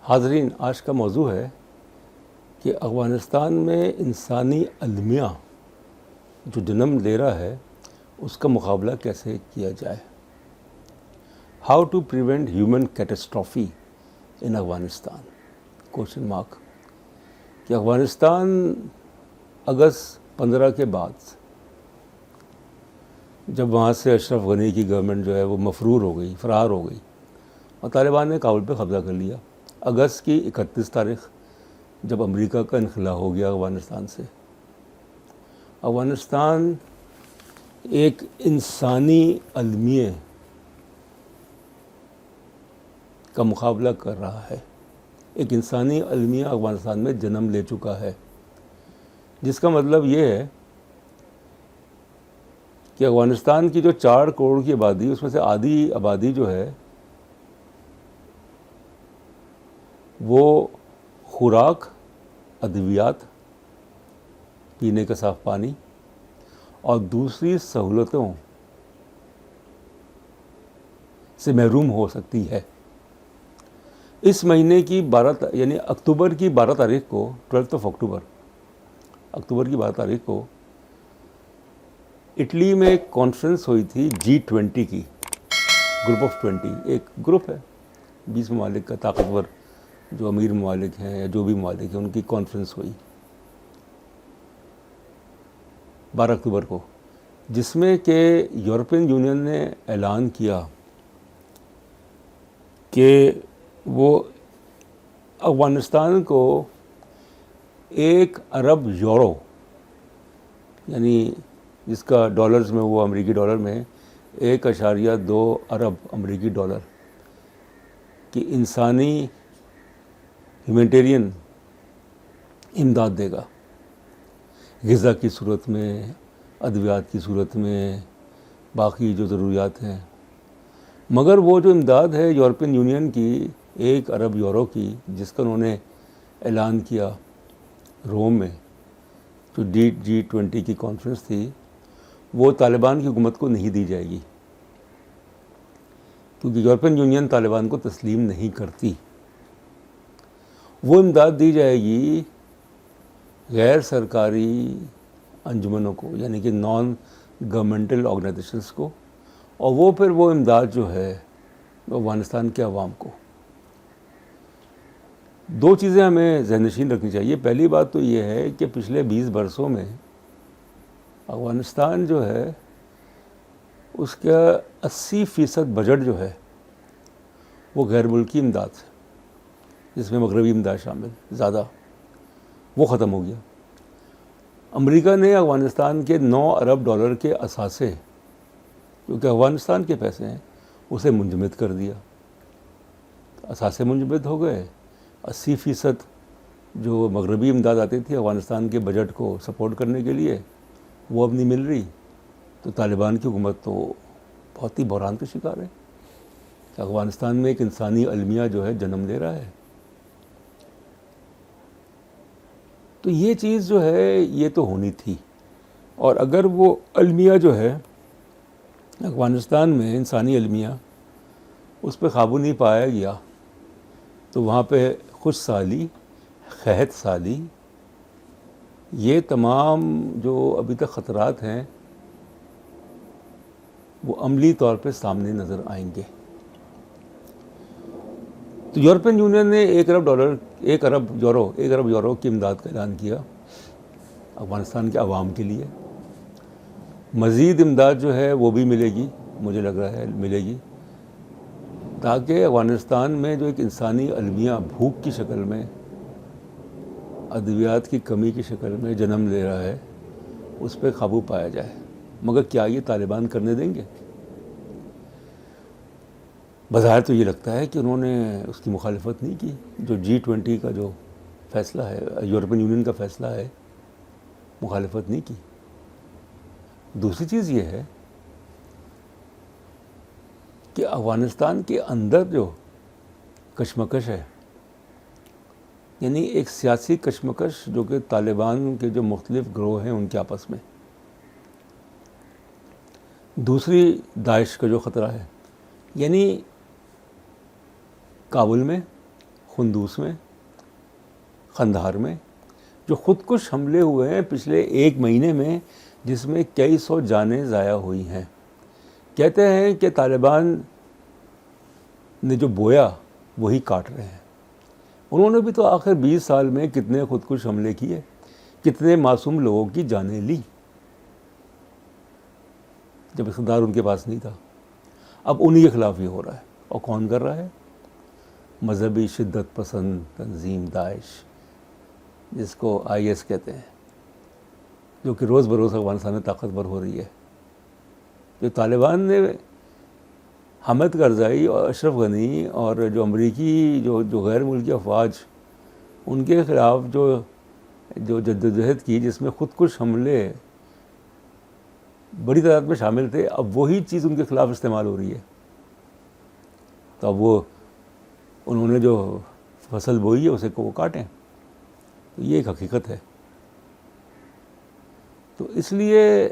حاضرین، آج کا موضوع ہے کہ افغانستان میں انسانی المیہ جو جنم لے رہا ہے اس کا مقابلہ کیسے کیا جائے. How to prevent human catastrophe in Afghanistan question mark. کہ افغانستان اگست 15 کے بعد جب وہاں سے اشرف غنی کی گورنمنٹ جو ہے وہ مفرور ہو گئی، فرار ہو گئی، اور طالبان نے کابل پہ قبضہ کر لیا. اگست کی 31 تاریخ جب امریکہ کا انخلا ہو گیا افغانستان سے، افغانستان ایک انسانی المیہ کا مقابلہ کر رہا ہے. ایک انسانی المیہ افغانستان میں جنم لے چکا ہے، جس کا مطلب یہ ہے کہ افغانستان کی جو 4 کروڑ کی آبادی، اس میں سے آدھی آبادی جو ہے وہ خوراک، ادویات، پینے کا صاف پانی اور دوسری سہولتوں سے محروم ہو سکتی ہے. اس مہینے کی یعنی اکتوبر کی 12 تاریخ کو 12 اکتوبر کی 12 تاریخ کو اٹلی میں ایک کانفرنس ہوئی تھی G20 کی، گروپ آف 20. ایک گروپ ہے 20 ممالک کا، طاقتور جو امیر ممالک ہیں یا جو بھی ممالک ہیں، ان کی کانفرنس ہوئی 12 اکتوبر کو، جس میں کہ یورپین یونین نے اعلان کیا کہ وہ افغانستان کو 1 ارب یورو، یعنی جس کا ڈالرز میں، وہ امریکی ڈالر میں 1.2 ارب امریکی ڈالر کی انسانی ہیومینٹیرین امداد دے گا، غذا کی صورت میں، ادویات کی صورت میں، باقی جو ضروریات ہیں. مگر وہ جو امداد ہے یورپین یونین کی 1 ارب یورو کی، جس کا انہوں نے اعلان کیا روم میں، جو G20 کی کانفرنس تھی، وہ طالبان کی حکومت کو نہیں دی جائے گی، کیونکہ یورپین یونین طالبان کو تسلیم نہیں کرتی. وہ امداد دی جائے گی غیر سرکاری انجمنوں کو، یعنی کہ نان گورنمنٹل آرگنائزیشنس کو، اور وہ پھر وہ امداد جو ہے افغانستان کے عوام کو. 2 چیزیں ہمیں ذہن نشین رکھنی چاہیے. پہلی بات تو یہ ہے کہ پچھلے 20 برسوں میں افغانستان جو ہے اس کا 80% بجٹ جو ہے وہ غیر ملکی امداد ہے، جس میں مغربی امداد شامل زیادہ، وہ ختم ہو گیا. امریکہ نے افغانستان کے 9 ارب ڈالر کے اثاثے، جو کہ افغانستان کے پیسے ہیں، اسے منجمد کر دیا. اثاثے منجمد ہو گئے. 80% جو مغربی امداد آتی تھی افغانستان کے بجٹ کو سپورٹ کرنے کے لیے، وہ اب نہیں مل رہی. تو طالبان کی حکومت تو بہت ہی بحران کا شکار ہے کہ افغانستان میں ایک انسانی المیہ جو ہے جنم لے رہا ہے. تو یہ چیز جو ہے یہ تو ہونی تھی، اور اگر وہ المیہ جو ہے افغانستان میں، انسانی المیہ، اس پہ قابو نہیں پایا گیا، تو وہاں پہ خشک سالی، قحط سالی، یہ تمام جو ابھی تک خطرات ہیں وہ عملی طور پہ سامنے نظر آئیں گے. تو یورپین یونین نے 1 ارب یورو کی امداد کا اعلان کیا افغانستان کے عوام کے لیے. مزید امداد جو ہے وہ بھی ملے گی، مجھے لگ رہا ہے ملے گی، تاکہ افغانستان میں جو ایک انسانی المیہ بھوک کی شکل میں، ادویات کی کمی کی شکل میں جنم لے رہا ہے، اس پہ قابو پایا جائے. مگر کیا یہ طالبان کرنے دیں گے؟ بظاہر تو یہ لگتا ہے کہ انہوں نے اس کی مخالفت نہیں کی. جو G20 کا جو فیصلہ ہے، یورپین یونین کا فیصلہ ہے، مخالفت نہیں کی. دوسری چیز یہ ہے کہ افغانستان کے اندر جو کشمکش ہے، یعنی ایک سیاسی کشمکش جو کہ طالبان کے جو مختلف گروہ ہیں ان کے آپس میں، دوسری داعش کا جو خطرہ ہے، یعنی کابل میں خندوس میں، قندھار میں جو خود کش حملے ہوئے ہیں پچھلے 1 مہینے میں، جس میں کئی 100 جانیں ضائع ہوئی ہیں۔ کہتے ہیں کہ طالبان نے جو بویا وہی کاٹ رہے ہیں۔ انہوں نے بھی تو آخر 20 سال میں کتنے خود کش حملے کیے، کتنے معصوم لوگوں کی جانیں لی جب اقتدار ان کے پاس نہیں تھا۔ اب انہی کے خلاف یہ ہو رہا ہے، اور کون کر رہا ہے؟ مذہبی شدت پسند تنظیم داعش، جس کو IS کہتے ہیں، جو کہ روز بروز افغانستان میں طاقتور ہو رہی ہے۔ جو طالبان نے حامد کرزائی اور اشرف غنی اور جو امریکی جو غیر ملکی افواج، ان کے خلاف جو جدوجہد کی، جس میں خود کش حملے بڑی تعداد میں شامل تھے، اب وہی چیز ان کے خلاف استعمال ہو رہی ہے۔ تو اب انہوں نے جو فصل بوئی ہے اسے کو وہ کاٹیں، تو یہ ایک حقیقت ہے۔ تو اس لیے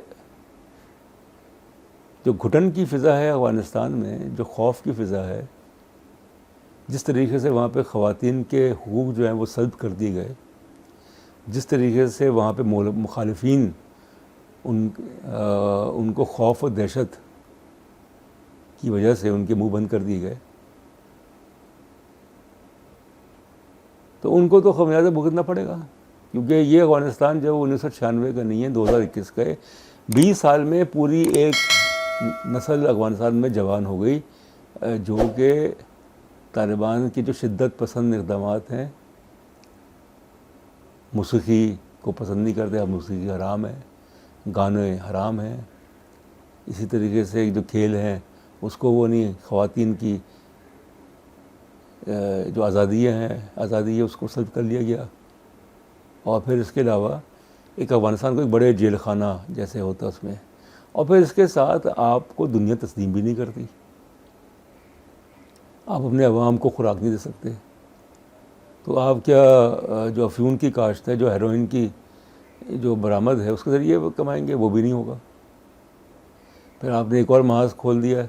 جو گھٹن کی فضا ہے افغانستان میں، جو خوف کی فضا ہے، جس طریقے سے وہاں پہ خواتین کے حقوق جو ہیں وہ سلب کر دیے گئے، جس طریقے سے وہاں پہ مخالفین ان کو خوف و دہشت کی وجہ سے ان کے منہ بند کر دیے گئے، تو ان کو تو خمیازہ بھگتنا پڑے گا، کیونکہ یہ افغانستان جو 1996 کا نہیں ہے، 2021 کا ہے۔ 20 سال میں پوری ایک نسل افغانستان میں جوان ہو گئی، جو کہ طالبان کی جو شدت پسند اقدامات ہیں، موسیقی کو پسند نہیں کرتے، اب موسیقی حرام ہے، گانے حرام ہیں، اسی طریقے سے جو کھیل ہیں اس کو وہ نہیں، خواتین کی جو آزادی ہے اس کو سلب کر لیا گیا، اور پھر اس کے علاوہ ایک افغانستان کو ایک بڑے جیل خانہ جیسے ہوتا اس میں، اور پھر اس کے ساتھ آپ کو دنیا تسلیم بھی نہیں کرتی، آپ اپنے عوام کو خوراک نہیں دے سکتے، تو آپ کیا جو افیون کی کاشت ہے، جو ہیروئن کی جو برآمد ہے اس کے ذریعے وہ کمائیں گے، وہ بھی نہیں ہوگا۔ پھر آپ نے ایک اور محاذ کھول دیا ہے،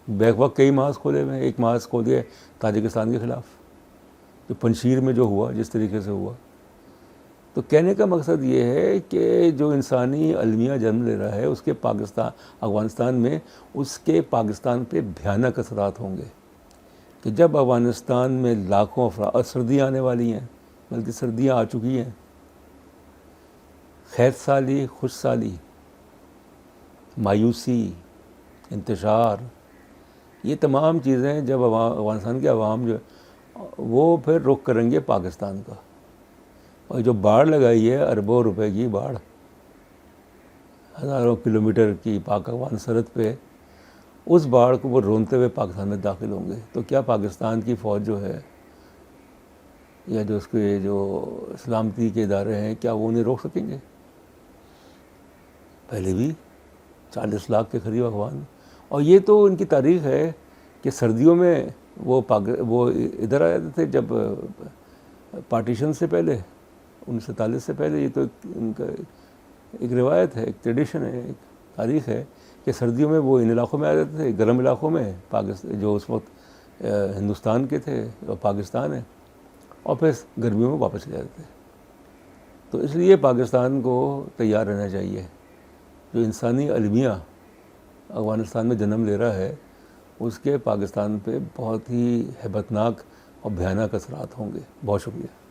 بیک وقت کئی محاذ کھولے ہوئے ہیں، ایک محاذ کھول دیا ہے تاجکستان کے خلاف، جو پنشیر میں جو ہوا جس طریقے سے ہوا۔ تو کہنے کا مقصد یہ ہے کہ جو انسانی المیہ جنم لے رہا ہے اس کے افغانستان میں اس کے پاکستان پہ بھیانک اثرات ہوں گے، کہ جب افغانستان میں لاکھوں افراد، سردیاں آنے والی ہیں، بلکہ سردیاں آ چکی ہیں، خیر سالی، خوش سالی، مایوسی، انتشار، یہ تمام چیزیں جب افغانستان کے عوام جو وہ پھر رخ کریں گے پاکستان کا، اور جو باڑ لگائی ہے اربوں روپے کی باڑ، ہزاروں کلومیٹر کی پاک افغان سرحد پہ، اس باڑ کو وہ رونتے ہوئے پاکستان میں داخل ہوں گے۔ تو کیا پاکستان کی فوج جو ہے یا جو اس کے جو سلامتی کے ادارے ہیں، کیا وہ انہیں روک سکیں گے؟ پہلے بھی 40 لاکھ کے قریب افغان، اور یہ تو ان کی تاریخ ہے کہ سردیوں میں وہ ادھر آ جاتے تھے، جب پارٹیشن سے پہلے 1947 سے پہلے، یہ تو ان کا ایک روایت ہے، ایک ٹریڈیشن ہے، ایک تاریخ ہے کہ سردیوں میں وہ ان علاقوں میں آ جاتے تھے، گرم علاقوں میں، جو اس وقت ہندوستان کے تھے اور پاکستان ہے، اور پھر گرمیوں میں واپس چلے جاتے تھے۔ تو اس لیے پاکستان کو تیار رہنا چاہیے، جو انسانی المیہ افغانستان میں جنم لے رہا ہے اس کے پاکستان پہ بہت ہی ہیبتناک اور بھیانک اثرات ہوں گے۔ بہت شکریہ۔